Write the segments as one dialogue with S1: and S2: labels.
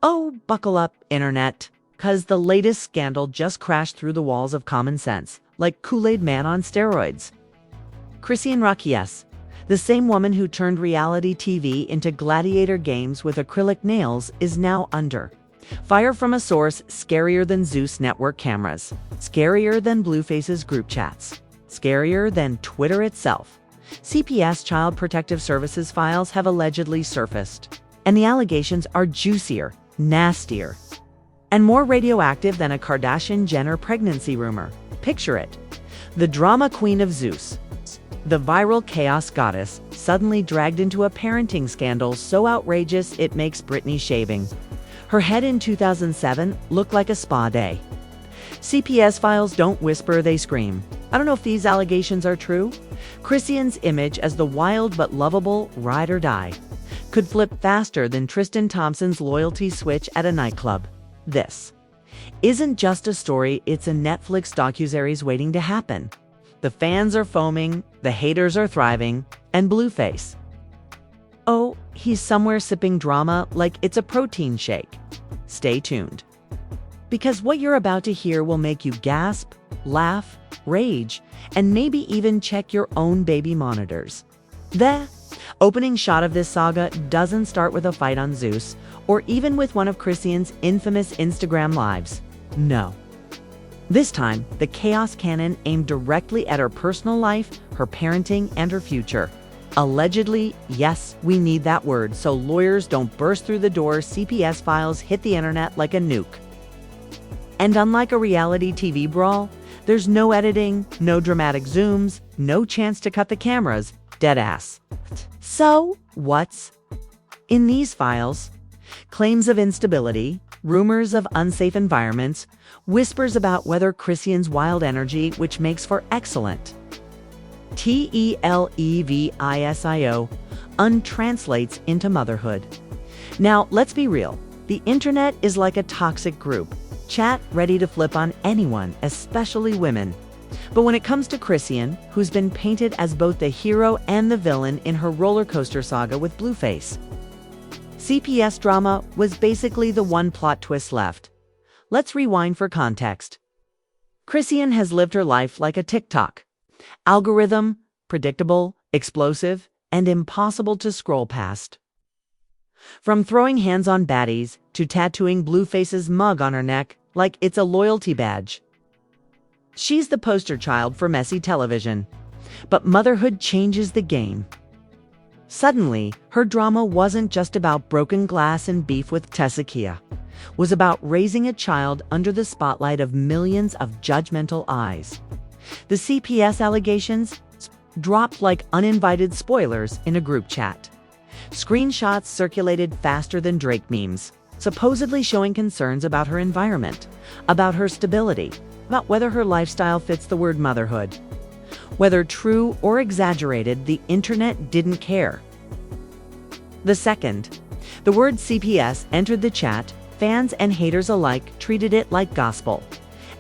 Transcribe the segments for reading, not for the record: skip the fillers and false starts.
S1: Oh, buckle up, internet, 'cause the latest scandal just crashed through the walls of common sense, like Kool-Aid Man on steroids. Chrisean Rock, yes, the same woman who turned reality TV into gladiator games with acrylic nails, is now under fire from a source scarier than Zeus network cameras, scarier than Blueface's group chats, scarier than Twitter itself. CPS Child Protective Services files have allegedly surfaced, and the allegations are juicier, nastier, and more radioactive than a Kardashian-Jenner pregnancy rumor. Picture it. The drama queen of Zeus, the viral chaos goddess, suddenly dragged into a parenting scandal so outrageous it makes Britney shaving her head in 2007 look like a spa day. CPS files don't whisper, they scream. I don't know if these allegations are true. Chrisean's image as the wild but lovable ride or die could flip faster than Tristan Thompson's loyalty switch at a nightclub. This isn't just a story, it's a Netflix docuseries waiting to happen. The fans are foaming, the haters are thriving, and Blueface, oh, he's somewhere sipping drama like it's a protein shake. Stay tuned, because what you're about to hear will make you gasp, laugh, rage, and maybe even check your own baby monitors. The opening shot of this saga doesn't start with a fight on Zeus, or even with one of Chrisean's infamous Instagram lives. No. This time, the chaos cannon aimed directly at her personal life, her parenting, and her future. Allegedly, yes, we need that word so lawyers don't burst through the door. CPS files hit the internet like a nuke. And unlike a reality TV brawl, there's no editing, no dramatic zooms, no chance to cut the cameras. Deadass. So, what's in these files? Claims of instability, rumors of unsafe environments, whispers about whether Chrisean's wild energy, which makes for excellent TELEVISIO, untranslates into motherhood. Now, let's be real. The internet is like a toxic group. Chat ready to flip on anyone, especially women. But when it comes to Chrisean, who's been painted as both the hero and the villain in her roller coaster saga with Blueface, CPS drama was basically the one plot twist left. Let's rewind for context. Chrisean has lived her life like a TikTok algorithm, predictable, explosive, and impossible to scroll past. From throwing hands on baddies to tattooing Blueface's mug on her neck like it's a loyalty badge. She's the poster child for messy television. But motherhood changes the game. Suddenly, her drama wasn't just about broken glass and beef with Tessakia. It was about raising a child under the spotlight of millions of judgmental eyes. The CPS allegations dropped like uninvited spoilers in a group chat. Screenshots circulated faster than Drake memes, supposedly showing concerns about her environment, about her stability, about whether her lifestyle fits the word motherhood. Whether true or exaggerated, the internet didn't care. The second the word CPS entered the chat, fans and haters alike treated it like gospel.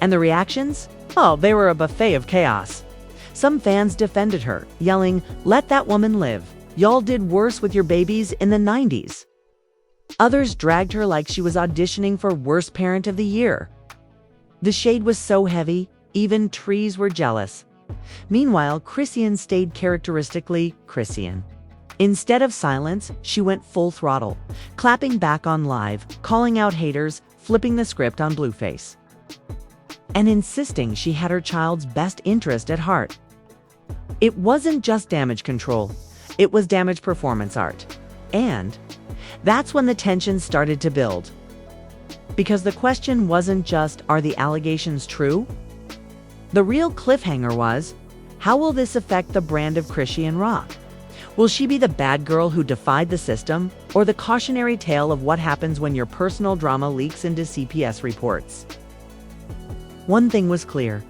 S1: And the reactions? Oh, they were a buffet of chaos. Some fans defended her, yelling, "Let that woman live. Y'all did worse with your babies in the 90s." Others dragged her like she was auditioning for Worst Parent of the Year. The shade was so heavy, even trees were jealous. Meanwhile, Chrisean stayed characteristically Chrisean. Instead of silence, she went full throttle, clapping back on live, calling out haters, flipping the script on Blueface, and insisting she had her child's best interest at heart. It wasn't just damage control, it was damage performance art. And that's when the tension started to build. Because the question wasn't just, are the allegations true? The real cliffhanger was, how will this affect the brand of Chrisean Rock? Will she be the bad girl who defied the system, or the cautionary tale of what happens when your personal drama leaks into CPS reports? One thing was clear.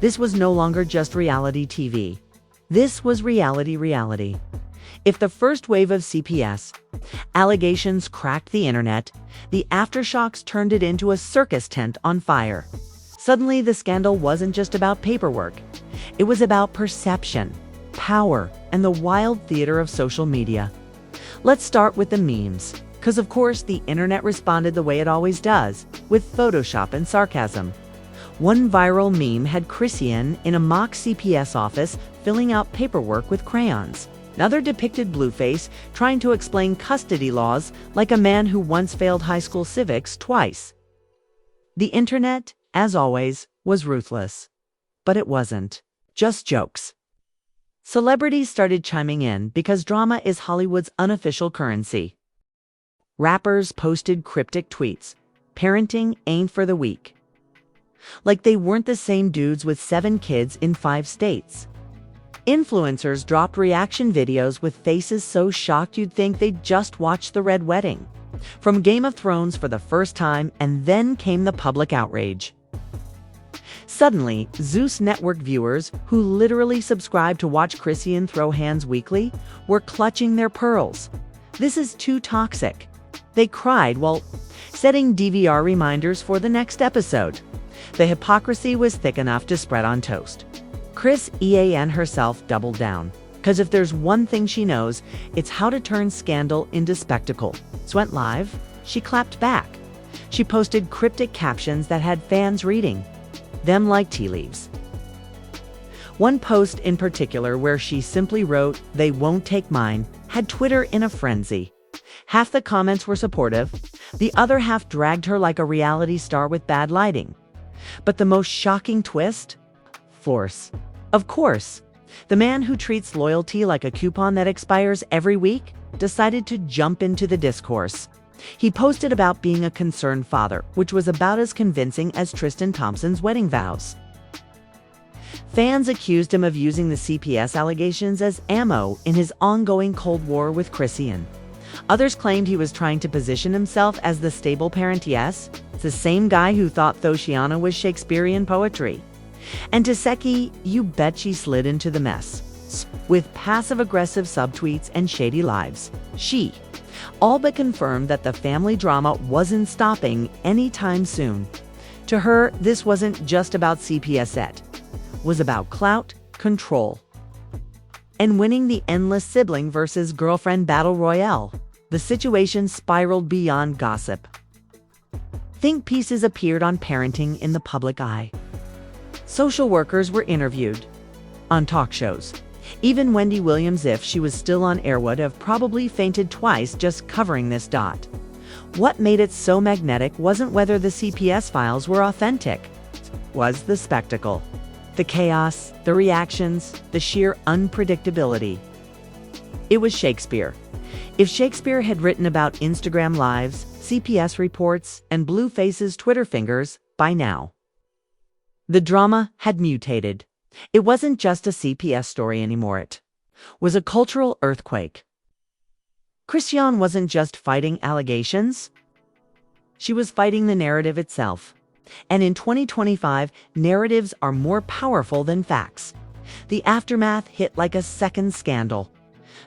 S1: This was no longer just reality TV. This was reality. If the first wave of CPS allegations cracked the internet, the aftershocks turned it into a circus tent on fire. Suddenly, the scandal wasn't just about paperwork. It was about perception, power, and the wild theater of social media. Let's start with the memes. 'Cause of course the internet responded the way it always does, with Photoshop and sarcasm. One viral meme had Chrisean in a mock CPS office filling out paperwork with crayons. Another depicted Blueface trying to explain custody laws like a man who once failed high school civics twice. The internet, as always, was ruthless. But it wasn't just jokes. Celebrities started chiming in because drama is Hollywood's unofficial currency. Rappers posted cryptic tweets. Parenting ain't for the weak. Like they weren't the same dudes with 7 kids in 5 states. Influencers dropped reaction videos with faces so shocked you'd think they'd just watched the Red Wedding. From Game of Thrones for the first time, and then came the public outrage. Suddenly, Zeus Network viewers, who literally subscribed to watch Chrisean throw hands weekly, were clutching their pearls. This is too toxic. They cried while setting DVR reminders for the next episode. The hypocrisy was thick enough to spread on toast. Chrisean herself doubled down. Because if there's one thing she knows, it's how to turn scandal into spectacle. So went live, she clapped back. She posted cryptic captions that had fans reading them like tea leaves. One post in particular, where she simply wrote, "They won't take mine," had Twitter in a frenzy. Half the comments were supportive, the other half dragged her like a reality star with bad lighting. But the most shocking twist? Force. Of course. The man who treats loyalty like a coupon that expires every week decided to jump into the discourse. He posted about being a concerned father, which was about as convincing as Tristan Thompson's wedding vows. Fans accused him of using the CPS allegations as ammo in his ongoing Cold War with Chrisean. Others claimed he was trying to position himself as the stable parent. Yes, it's the same guy who thought Thociana was Shakespearean poetry. And Taseki, you bet she slid into the mess. With passive-aggressive subtweets and shady lives. She all but confirmed that the family drama wasn't stopping anytime soon. To her, this wasn't just about CPS. It was about clout, control, and winning the endless sibling versus girlfriend battle royale. The situation spiraled beyond gossip. Think pieces appeared on parenting in the public eye. Social workers were interviewed on talk shows. Even Wendy Williams, if she was still on air, would have probably fainted twice just covering this dot. What made it so magnetic wasn't whether the CPS files were authentic. It was the spectacle. The chaos, the reactions, the sheer unpredictability. It was Shakespeare. If Shakespeare had written about Instagram lives, CPS reports, and Blueface's Twitter fingers, by now the drama had mutated. It wasn't just a CPS story anymore. It was a cultural earthquake. Chrisean wasn't just fighting allegations. She was fighting the narrative itself. And in 2025, narratives are more powerful than facts. The aftermath hit like a second scandal.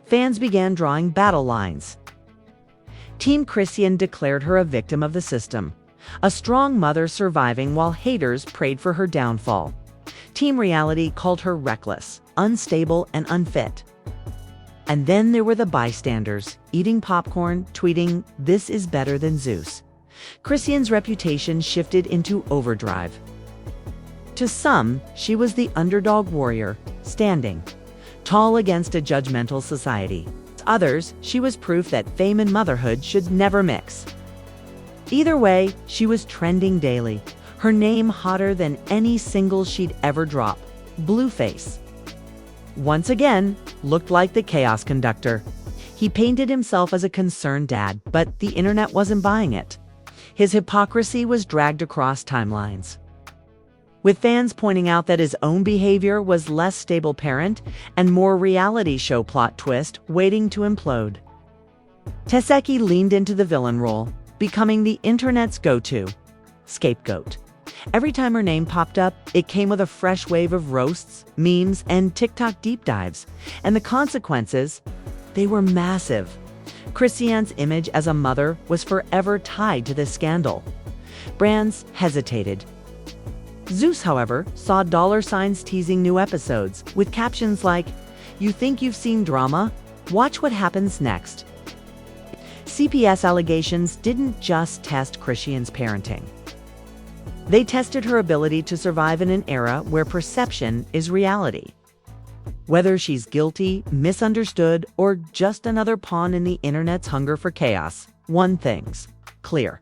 S1: Fans began drawing battle lines. Team Chrisean declared her a victim of the system, a strong mother surviving while haters prayed for her downfall. Team Reality called her reckless, unstable, and unfit. And then there were the bystanders, eating popcorn, tweeting, "This is better than Zeus." Chrisean's reputation shifted into overdrive. To some, she was the underdog warrior, standing tall against a judgmental society. To others, she was proof that fame and motherhood should never mix. Either way, she was trending daily. Her name hotter than any single she'd ever drop. Blueface, once again, looked like the chaos conductor. He painted himself as a concerned dad, but the internet wasn't buying it. His hypocrisy was dragged across timelines, with fans pointing out that his own behavior was less stable parent and more reality show plot twist waiting to implode. Taseki leaned into the villain role, becoming the internet's go-to scapegoat. Every time her name popped up, it came with a fresh wave of roasts, memes, and TikTok deep dives. And the consequences, they were massive. Chrisean's image as a mother was forever tied to this scandal. Brands hesitated. Zeus, however, saw dollar signs teasing new episodes, with captions like, "You think you've seen drama? Watch what happens next." CPS allegations didn't just test Chrisean's parenting. They tested her ability to survive in an era where perception is reality. Whether she's guilty, misunderstood, or just another pawn in the internet's hunger for chaos, one thing's clear.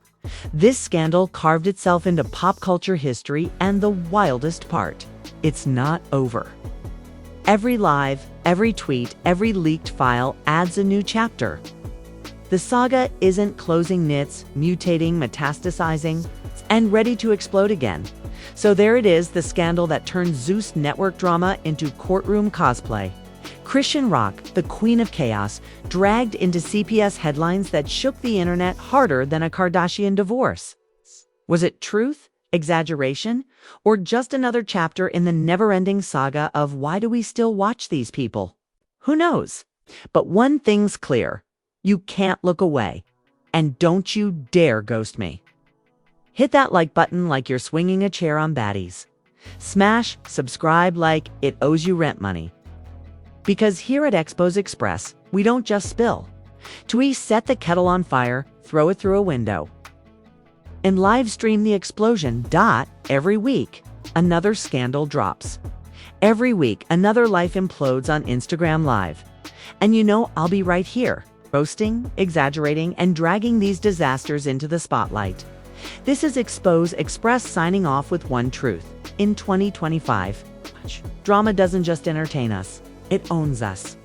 S1: This scandal carved itself into pop culture history, and the wildest part, it's not over. Every live, every tweet, every leaked file adds a new chapter. The saga isn't closing knits, mutating, metastasizing, and ready to explode again. So there it is, the scandal that turned Zeus network drama into courtroom cosplay. Chrisean Rock, the queen of chaos, dragged into CPS headlines that shook the internet harder than a Kardashian divorce. Was it truth, exaggeration, or just another chapter in the never-ending saga of why do we still watch these people? Who knows? But one thing's clear. You can't look away. And don't you dare ghost me. Hit that like button like you're swinging a chair on baddies. Smash subscribe like it owes you rent money. Because here at Expos Express, we don't just spill. We set the kettle on fire, throw it through a window, and live stream the explosion. Every week, another scandal drops. Every week, another life implodes on Instagram Live. And you know I'll be right here, roasting, exaggerating, and dragging these disasters into the spotlight. This is Expos Express signing off with one truth. In 2025, drama doesn't just entertain us, it owns us.